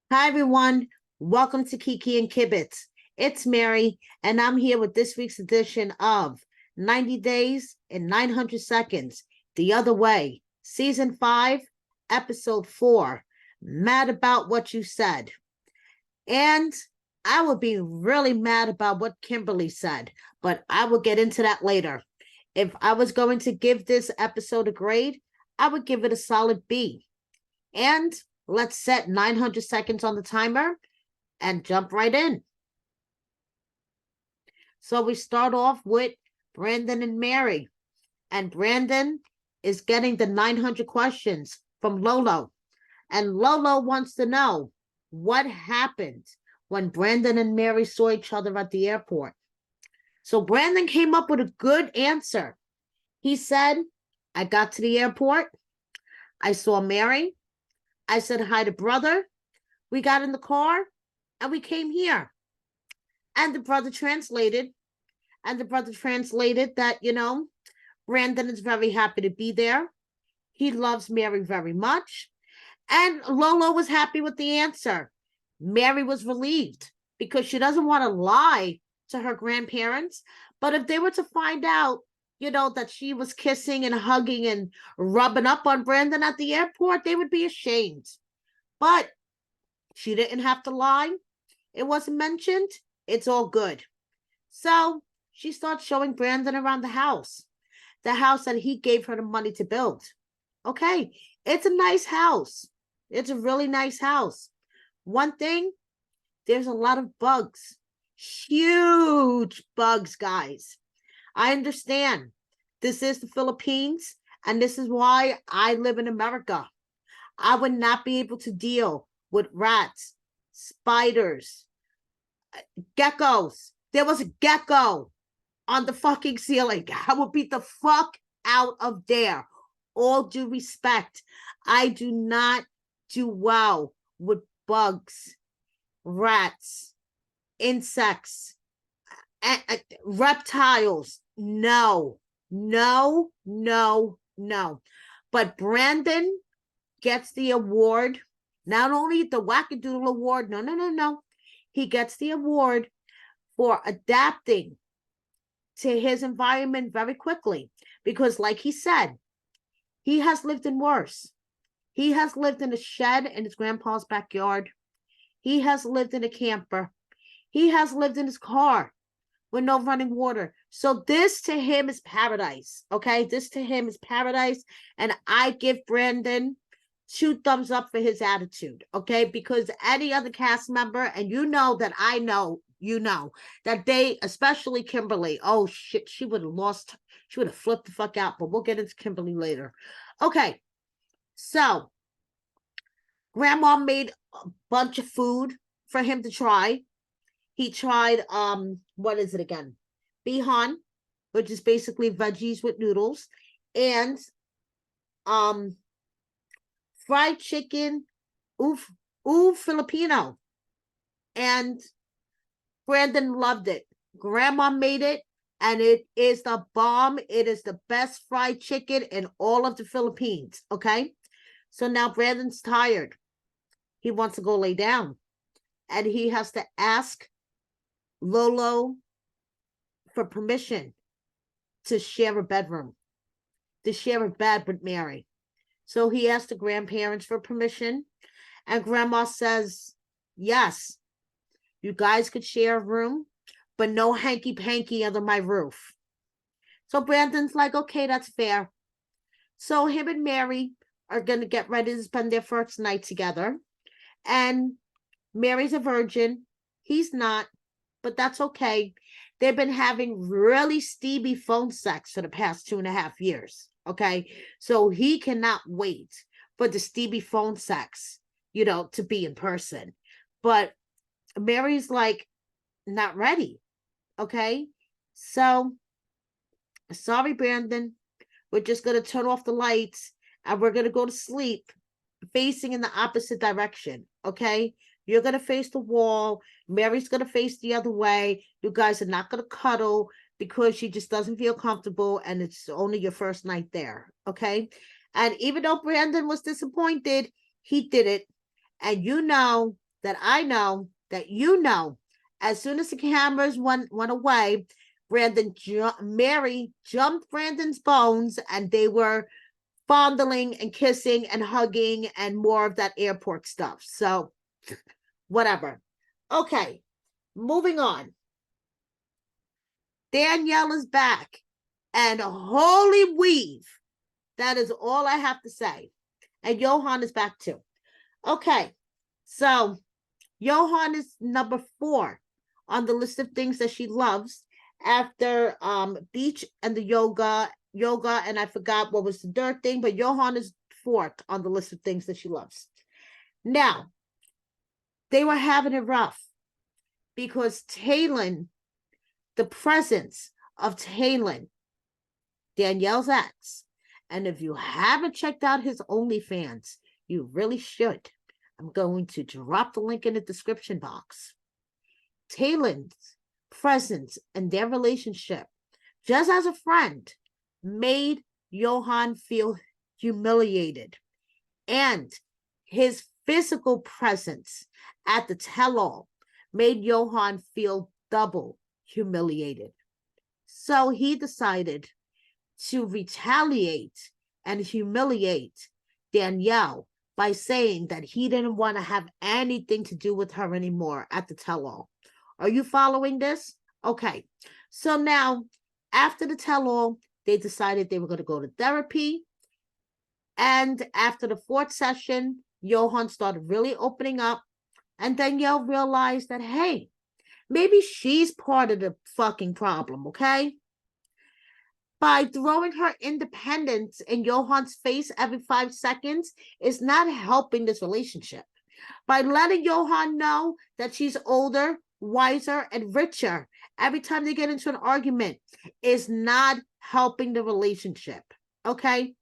Hi, everyone. Welcome to Kiki and Kibbitz. It's Mary, and I'm here with this week's edition of 90 Days in 900 Seconds, The Other Way, Season 5, Episode 4, Mad About What You Said. And I will be really mad about what Kimberly said, but I will get into that later. If I was going to give this episode a grade, I would give it a solid B. And let's set 900 seconds on the timer and jump right in. So we start off with Brandan and Mary. And Brandan is getting the 900 questions from Lolo. And Lolo wants to know what happened when Brandan and Mary saw each other at the airport. So Brandan came up with a good answer. He said, I got to the airport. I saw Mary. I said hi to brother. We got in the car and we came here. And the brother translated. That, Brandan is very happy to be there. He loves Mary very much. And Lolo was happy with the answer. Mary was relieved because she doesn't want to lie to her grandparents. But if they were to find out, that she was kissing and hugging and rubbing up on Brandan at the airport, they would be ashamed. But she didn't have to lie. It wasn't mentioned. It's all good. So she starts showing Brandan around the house that he gave her the money to build. Okay, it's a nice house. It's a really nice house. One thing, there's a lot of bugs. Huge bugs, guys. I understand. This is the Philippines, and this is why I live in America. I would not be able to deal with rats, spiders, geckos. There was a gecko on the fucking ceiling. I would beat the fuck out of there. All due respect. I do not do well with bugs, rats, insects, reptiles. No. But Brandan gets the award, not only the Wackadoodle Award, no. He gets the award for adapting to his environment very quickly. Because like he said, he has lived in worse. He has lived in a shed in his grandpa's backyard. He has lived in a camper. He has lived in his car with no running water. So this to him is paradise. Okay, this to him is paradise. And I give Brandan 2 thumbs up for his attitude. Okay, because any other cast member, and that I know, that they, especially Kimberly, oh shit, she would have flipped the fuck out. But we'll get into Kimberly later. Okay, so Grandma made a bunch of food for him to try. He tried what is it again? Bihan, which is basically veggies with noodles, and fried chicken, Filipino. And Brandan loved it. Grandma made it, and it is the bomb. It is the best fried chicken in all of the Philippines. Okay, so now Brandan's tired. He wants to go lay down, and he has to ask Lolo for permission to share a bedroom, to share a bed with Mary. So he asked the grandparents for permission, and Grandma says, yes, you guys could share a room, but no hanky-panky under my roof. So Brandan's like, okay, that's fair. So him and Mary are going to get ready to spend their first night together. And Mary's a virgin. He's not, but that's okay. They've been having really steamy phone sex for the past 2.5 years. Okay, so he cannot wait for the steamy phone sex, to be in person. But Mary's like, not ready. Okay, so sorry, Brandan. We're just going to turn off the lights and we're going to go to sleep facing in the opposite direction. Okay, you're going to face the wall. Mary's going to face the other way. You guys are not going to cuddle because she just doesn't feel comfortable and it's only your first night there. Okay. And even though Brandan was disappointed, he did it. And that I know, that you know, as soon as the cameras went away, Mary jumped Brandan's bones, and they were fondling and kissing and hugging and more of that airport stuff. So, whatever. Okay, moving on. Danielle is back, and holy weave. That is all I have to say. And Johan is back too. Okay, so Johan is number 4 on the list of things that she loves after beach and the yoga, and I forgot what was the third thing, but Johan is 4th on the list of things that she loves. Now, they were having it rough because Talon, the presence of Talon, Danielle's ex, and if you haven't checked out his OnlyFans, you really should. I'm going to drop the link in the description box. Talon's presence and their relationship, just as a friend, made Johan feel humiliated. And his physical presence at the tell-all made Johan feel double humiliated. So he decided to retaliate and humiliate Danielle by saying that he didn't want to have anything to do with her anymore at the tell-all. Are you following this? Okay. So now, after the tell-all, they decided they were going to go to therapy. And after the 4th session, Johan started really opening up. And Danielle realized that, hey, maybe she's part of the fucking problem, okay? By throwing her independence in Johan's face every 5 seconds is not helping this relationship. By letting Johan know that she's older, wiser, and richer every time they get into an argument is not helping the relationship. Okay?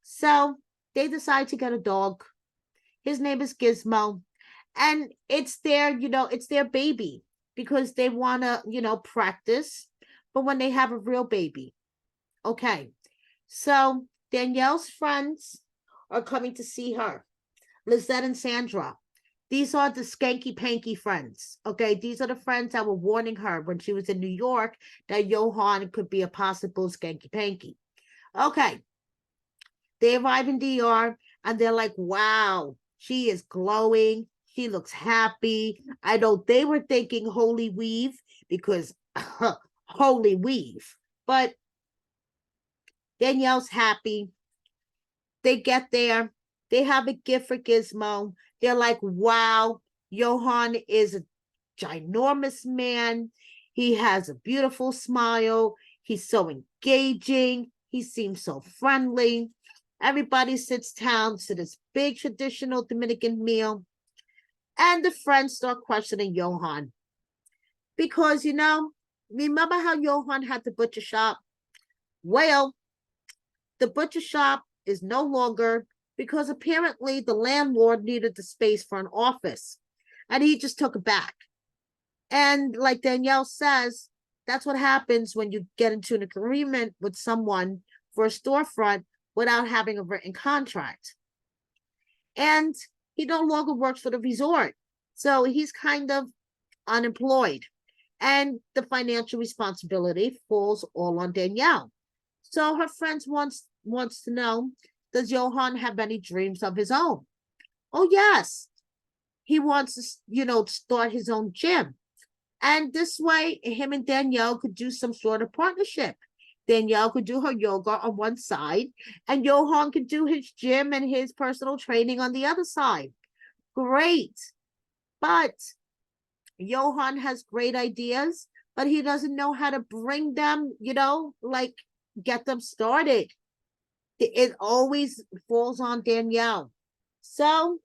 So they decide to get a dog. His name is Gizmo. And it's it's their baby because they want to, practice. But when they have a real baby. Okay. So Danielle's friends are coming to see her. Lizette and Sandra. These are the skanky panky friends. Okay. These are the friends that were warning her when she was in New York that Johan could be a possible skanky panky. Okay. They arrive in DR and they're like, wow, she is glowing. She looks happy. I know they were thinking holy weave because holy weave. But Danielle's happy. They get there. They have a gift for Gizmo. They're like, wow, Johan is a ginormous man. He has a beautiful smile. He's so engaging. He seems so friendly. Everybody sits down to this big traditional Dominican meal. And the friends start questioning Johan. Because, remember how Johan had the butcher shop? Well, the butcher shop is no longer because apparently the landlord needed the space for an office and he just took it back. And like Danielle says, that's what happens when you get into an agreement with someone for a storefront without having a written contract. And he no longer works for the resort. So he's kind of unemployed. And the financial responsibility falls all on Danielle. So her friends wants to know, does Johan have any dreams of his own? Oh, yes. He wants to, start his own gym. And this way, him and Danielle could do some sort of partnership. Danielle could do her yoga on one side, and Johan could do his gym and his personal training on the other side. Great. But Johan has great ideas, but he doesn't know how to bring them, get them started. It always falls on Danielle. So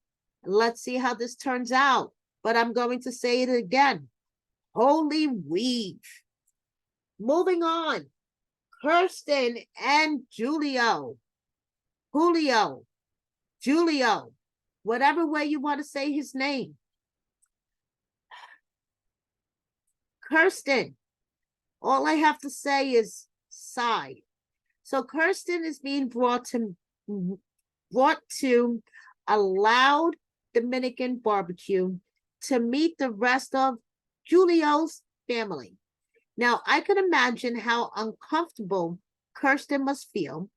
let's see how this turns out. But I'm going to say it again. Holy weave. Moving on. Kirsten and Julio. Whatever way you want to say his name. Kirsten. All I have to say is sigh. So Kirsten is being brought to a loud Dominican barbecue to meet the rest of Julio's family. Now, I can imagine how uncomfortable Kirsten must feel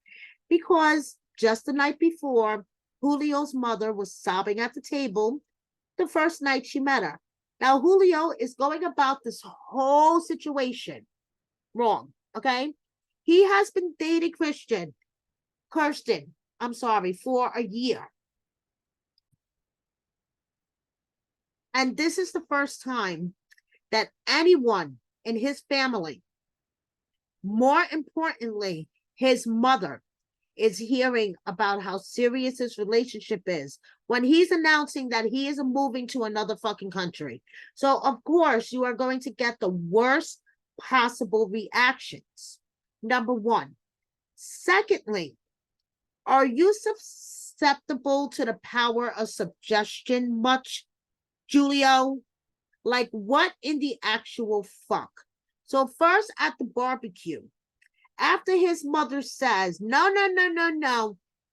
because just the night before, Julio's mother was sobbing at the table the first night she met her. Now, Julio is going about this whole situation wrong, okay? He has been dating Kirsten, I'm sorry, for a year. And this is the first time that anyone in his family, more importantly, his mother, is hearing about how serious his relationship is when he's announcing that he is moving to another fucking country. So, of course, you are going to get the worst possible reactions. Number one. Secondly, are you susceptible to the power of suggestion much, Julio? Like, what in the actual fuck? So, first at the barbecue, after his mother says, no,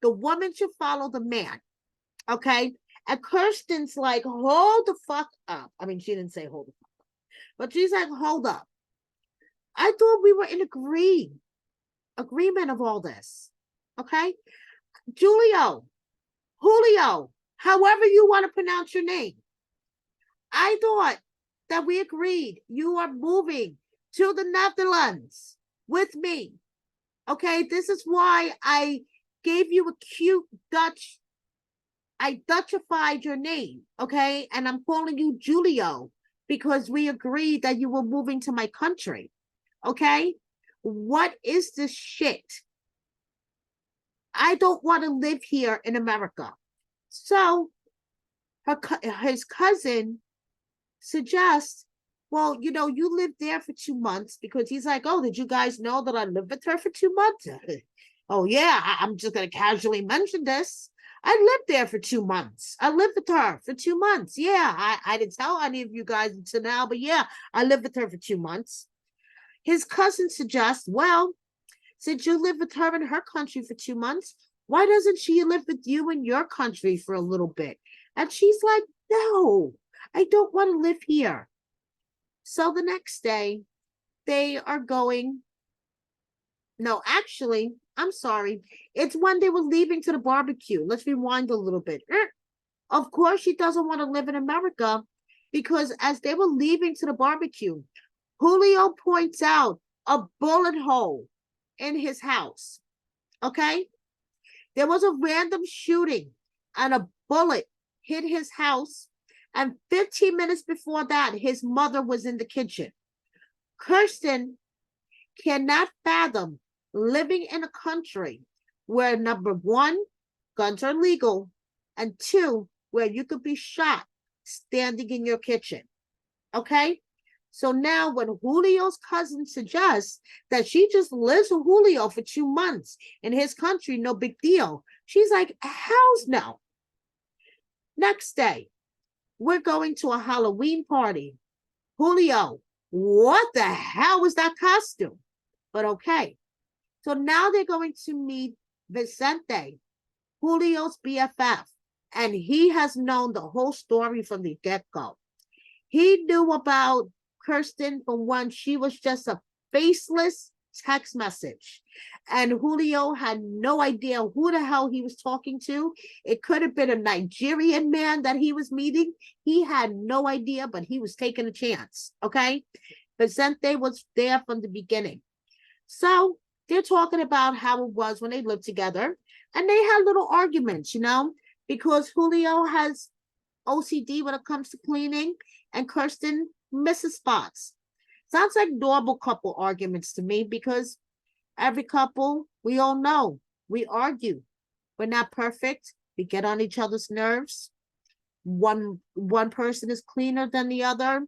the woman should follow the man, okay? And Kirsten's like, hold the fuck up. I mean, she didn't say hold the fuck up, but she's like, hold up. I thought we were in agreement of all this, okay? Julio, however you want to pronounce your name, I thought that we agreed you are moving to the Netherlands with me. Okay, this is why I gave you a cute Dutch. I Dutchified your name, okay? And I'm calling you Julio because we agreed that you were moving to my country, okay? What is this shit? I don't want to live here in America. So his cousin suggests, well, you lived there for 2 months, because he's like, oh, did you guys know that I lived with her for 2 months? Oh, yeah, I'm just going to casually mention this. I lived there for 2 months. I lived with her for 2 months. Yeah, I didn't tell any of you guys until now, but yeah, I lived with her for 2 months. His cousin suggests, well, since you live with her in her country for 2 months, why doesn't she live with you in your country for a little bit? And she's like, no, I don't want to live here. So the next day, they are going. No, actually, I'm sorry. It's when they were leaving to the barbecue. Let's rewind a little bit. Of course, she doesn't want to live in America, because as they were leaving to the barbecue, Julio points out a bullet hole in his house. Okay? There was a random shooting and a bullet hit his house. And 15 minutes before that, his mother was in the kitchen. Kirsten cannot fathom living in a country where, number one, guns are legal, and two, where you could be shot standing in your kitchen. Okay? So now when Julio's cousin suggests that she just lives with Julio for 2 months in his country, no big deal, she's like, hell's no. Next day, we're going to a Halloween party. Julio, what the hell was that costume? But okay. So now they're going to meet Vicente, Julio's BFF, and he has known the whole story from the get-go. He knew about Kirsten from when she was just a faceless text message. And Julio had no idea who the hell he was talking to. It could have been a Nigerian man that he was meeting. He had no idea, but he was taking a chance, okay? Vicente was there from the beginning. So they're talking about how it was when they lived together. And they had little arguments, because Julio has OCD when it comes to cleaning, and Kirsten misses spots. Sounds like normal couple arguments to me, because every couple, we all know, we argue. We're not perfect. We get on each other's nerves. One person is cleaner than the other.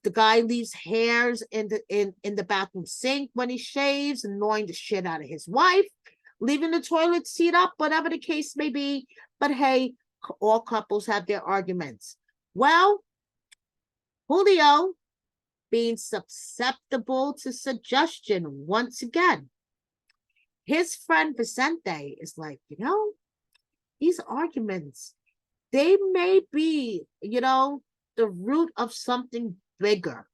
The guy leaves hairs in the bathroom sink when he shaves, annoying the shit out of his wife, leaving the toilet seat up, whatever the case may be. But hey, all couples have their arguments. Well, Julio, being susceptible to suggestion once again, his friend Vicente is like, these arguments, They may be, the root of something bigger.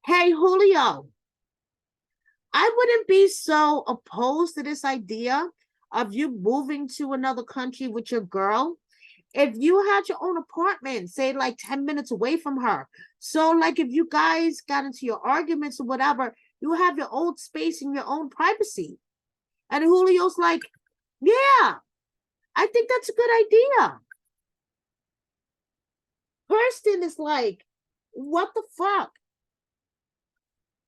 Hey, Julio, I wouldn't be so opposed to this idea of you moving to another country with your girl if you had your own apartment, say like 10 minutes away from her. So, like, if you guys got into your arguments or whatever, you have your own space and your own privacy. And Julio's like, yeah, I think that's a good idea. Kirsten is like, what the fuck?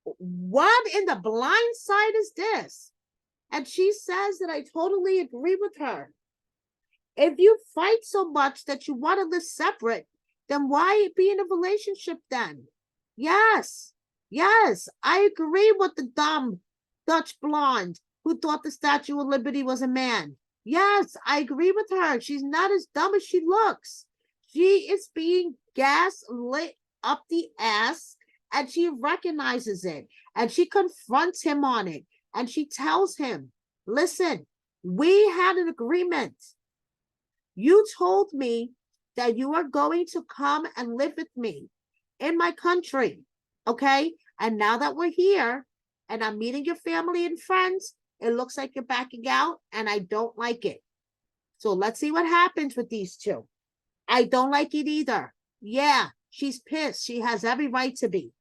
What in the blind side is this? And she says that I totally agree with her. If you fight so much that you want to live separate, then why be in a relationship then? Yes, yes, I agree with the dumb Dutch blonde who thought the Statue of Liberty was a man. Yes, I agree with her. She's not as dumb as she looks. She is being gaslit up the ass, and she recognizes it, and she confronts him on it, and she tells him, listen, we had an agreement. You told me that you are going to come and live with me in my country, okay? And now that we're here and I'm meeting your family and friends, it looks like you're backing out, and I don't like it. So let's see what happens with these two. I don't like it either. Yeah, she's pissed. She has every right to be.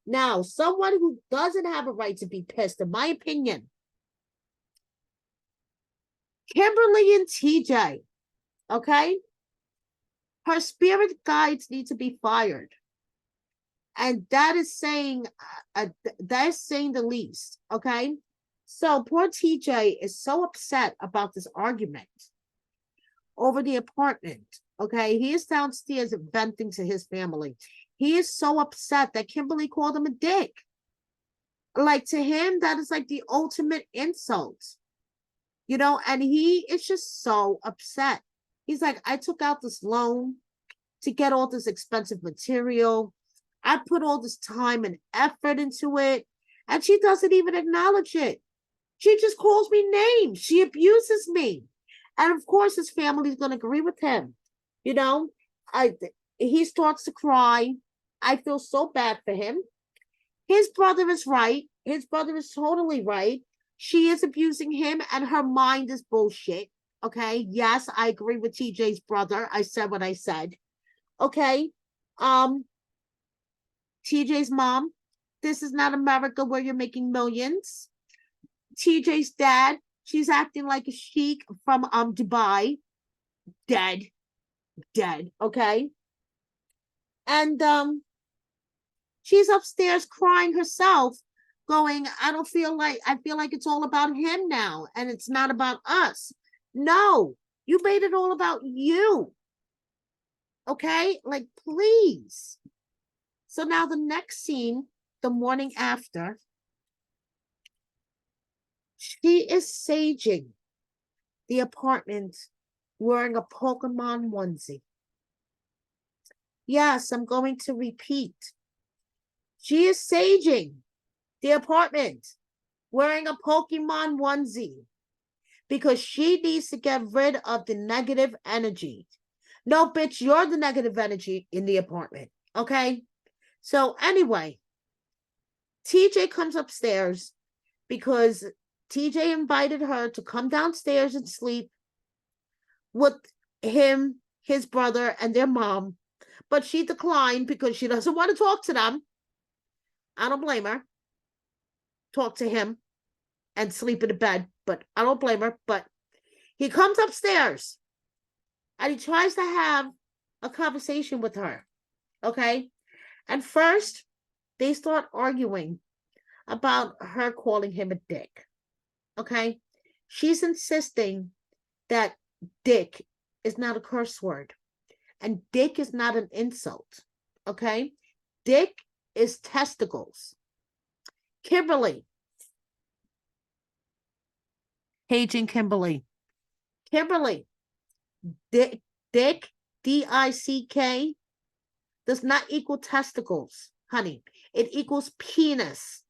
Now, someone who doesn't have a right to be pissed, in my opinion, Kimberly and TJ, okay? Her spirit guides need to be fired. And that is saying the least, okay? So poor TJ is so upset about this argument over the apartment, okay? He is downstairs venting to his family. He is so upset that Kimberly called him a dick. Like, to him, that is like the ultimate insult, and he is just so upset. He's like, I took out this loan to get all this expensive material. I put all this time and effort into it, and she doesn't even acknowledge it. She just calls me names. She abuses me. And of course, his family's going to agree with him. He starts to cry. I feel so bad for him. His brother is right. His brother is totally right. She is abusing him, and her mind is bullshit. Okay. Yes, I agree with TJ's brother. I said what I said. Okay. TJ's mom, this is not America where you're making millions. TJ's dad, she's acting like a sheik from Dubai. Dead. Okay. And she's upstairs crying herself, going, I feel like it's all about him now, and it's not about us. No, you made it all about you. Okay? Like, please. So now the next scene, the morning after, she is saging the apartment wearing a Pokemon onesie. Yes, I'm going to repeat. She is saging the apartment wearing a Pokemon onesie because she needs to get rid of the negative energy. No, bitch, you're the negative energy in the apartment, okay? So anyway, TJ comes upstairs because TJ invited her to come downstairs and sleep with him, his brother, and their mom. But she declined because she doesn't want to talk to them. I don't blame her. Talk to him and sleep in the bed, but I don't blame her. But he comes upstairs and he tries to have a conversation with her, okay? And first, they start arguing about her calling him a dick, okay? She's insisting that dick is not a curse word, and dick is not an insult, okay? Dick is testicles. Kimberly. Paging Kimberly. Kimberly. Dick, D-I-C-K, does not equal testicles, honey. It equals penis.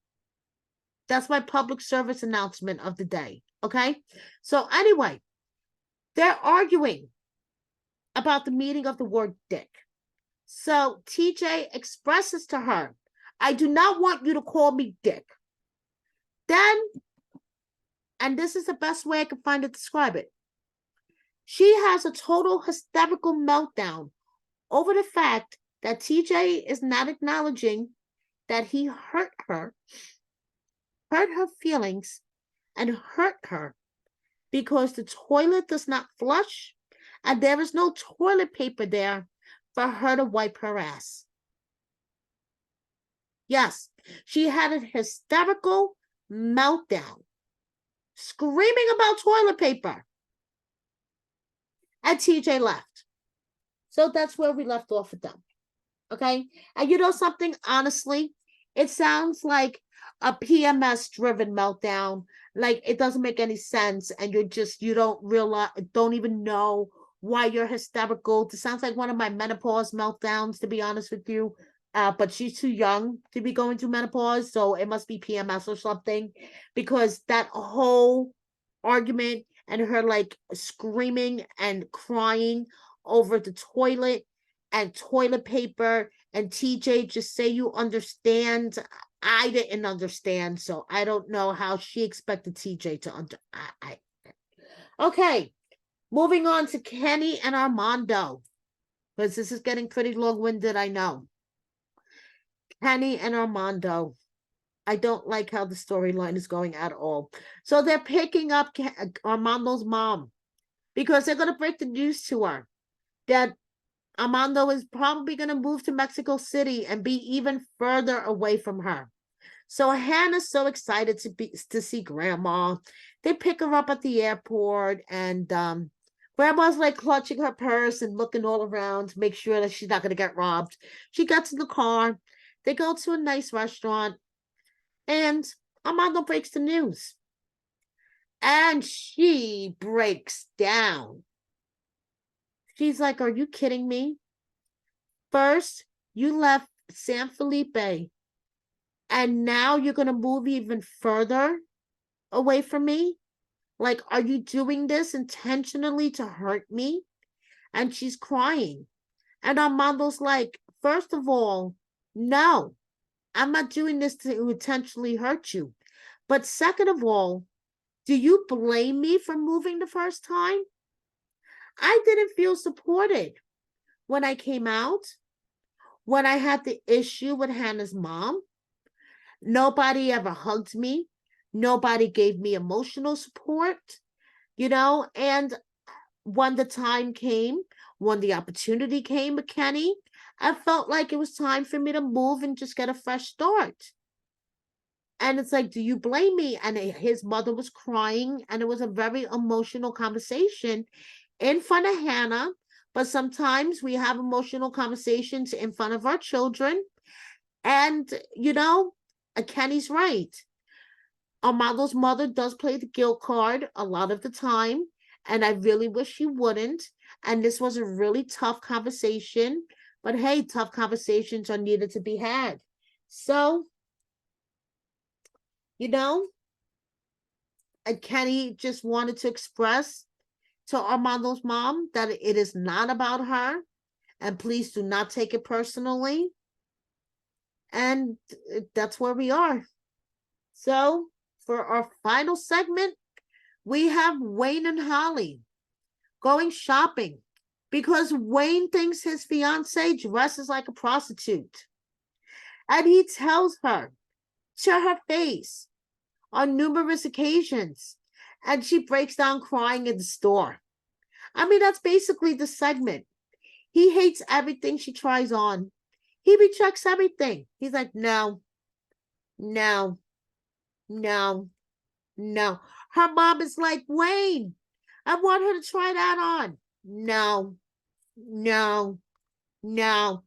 That's my public service announcement of the day, okay? So anyway, they're arguing. about the meaning of the word dick. So TJ expresses to her, I do not want you to call me dick. Then, and this is the best way I can find to describe it, she has a total hysterical meltdown over the fact that TJ is not acknowledging that he hurt her feelings, and hurt her because the toilet does not flush and there is no toilet paper there for her to wipe her ass. Yes, she had a hysterical meltdown, screaming about toilet paper. And TJ left. So that's where we left off with them. Okay? And you know something? Honestly, it sounds like a PMS driven meltdown. Like it doesn't make any sense. And you don't realize, don't even know why you're hysterical. It sounds like one of my menopause meltdowns, to be honest with you. But she's too young to be going through menopause. So it must be PMS or something, because that whole argument and her like screaming and crying over the toilet and toilet paper, and TJ, just say you understand. I didn't understand, so I don't know how she expected TJ to Okay, moving on to Kenny and Armando, because this is getting pretty long-winded, I know. Kenny and Armando, I don't like how the storyline is going at all. So they're picking up Armando's mom because they're going to break the news to her that Armando is probably going to move to Mexico City and be even further away from her. So Hannah's so excited to see Grandma. They pick her up at the airport, and Grandma's like clutching her purse and looking all around to make sure that she's not going to get robbed. She gets in the car. They go to a nice restaurant, and Armando breaks the news. And she breaks down. She's like, are you kidding me? First, you left San Felipe, and now you're going to move even further away from me? Like, are you doing this intentionally to hurt me? And she's crying. And Armando's like, first of all, no, I'm not doing this to intentionally hurt you. But second of all, do you blame me for moving the first time? I didn't feel supported when I came out, when I had the issue with Hannah's mom. Nobody ever hugged me. Nobody gave me emotional support, and when the time came, when the opportunity came with Kenny, I felt like it was time for me to move and just get a fresh start. And it's like, do you blame me? And his mother was crying, and it was a very emotional conversation in front of Hannah. But sometimes we have emotional conversations in front of our children. And, Kenny's right. Armando's mother does play the guilt card a lot of the time, and I really wish she wouldn't. And this was a really tough conversation. But hey, tough conversations are needed to be had. So, and Kenny just wanted to express to Armando's mom that it is not about her, and please do not take it personally. And that's where we are. So for our final segment, we have Wayne and Holly going shopping because Wayne thinks his fiance dresses like a prostitute. And he tells her to her face on numerous occasions, and she breaks down crying in the store. I mean, that's basically the segment. He hates everything she tries on. He rejects everything. He's like, no, no, no, no. Her mom is like, Wayne, I want her to try that on. No, no, no.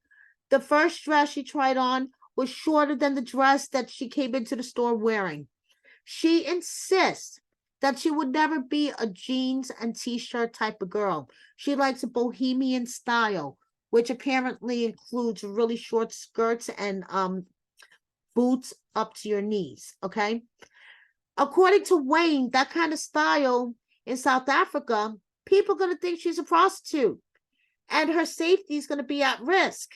The first dress she tried on was shorter than the dress that she came into the store wearing. She insists that she would never be a jeans and t-shirt type of girl. She likes a bohemian style, which apparently includes really short skirts and boots up to your knees, okay? According to Wayne, that kind of style in South Africa, people are going to think she's a prostitute. and her safety is going to be at risk.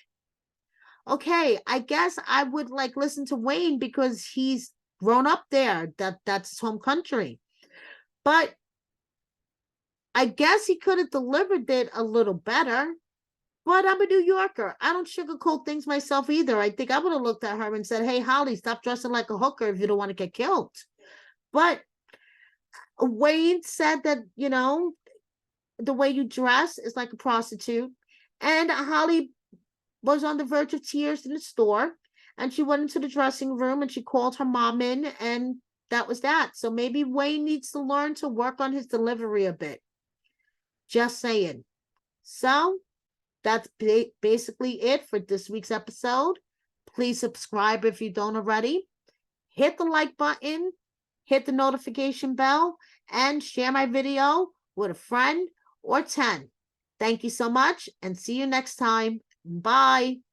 Okay, I guess I would like listen to Wayne because he's grown up there. That's his home country. But I guess he could have delivered it a little better. But I'm a New Yorker. I don't sugarcoat things myself either. I think I would have looked at her and said, "Hey, Holly, stop dressing like a hooker if you don't want to get killed." But Wayne said that, the way you dress is like a prostitute. And Holly was on the verge of tears in the store. And she went into the dressing room and she called her mom in. And that was that. So maybe Wayne needs to learn to work on his delivery a bit. Just saying. So that's basically it for this week's episode. Please subscribe if you don't already. Hit the like button, hit the notification bell, and share my video with a friend or 10. Thank you so much and see you next time. Bye.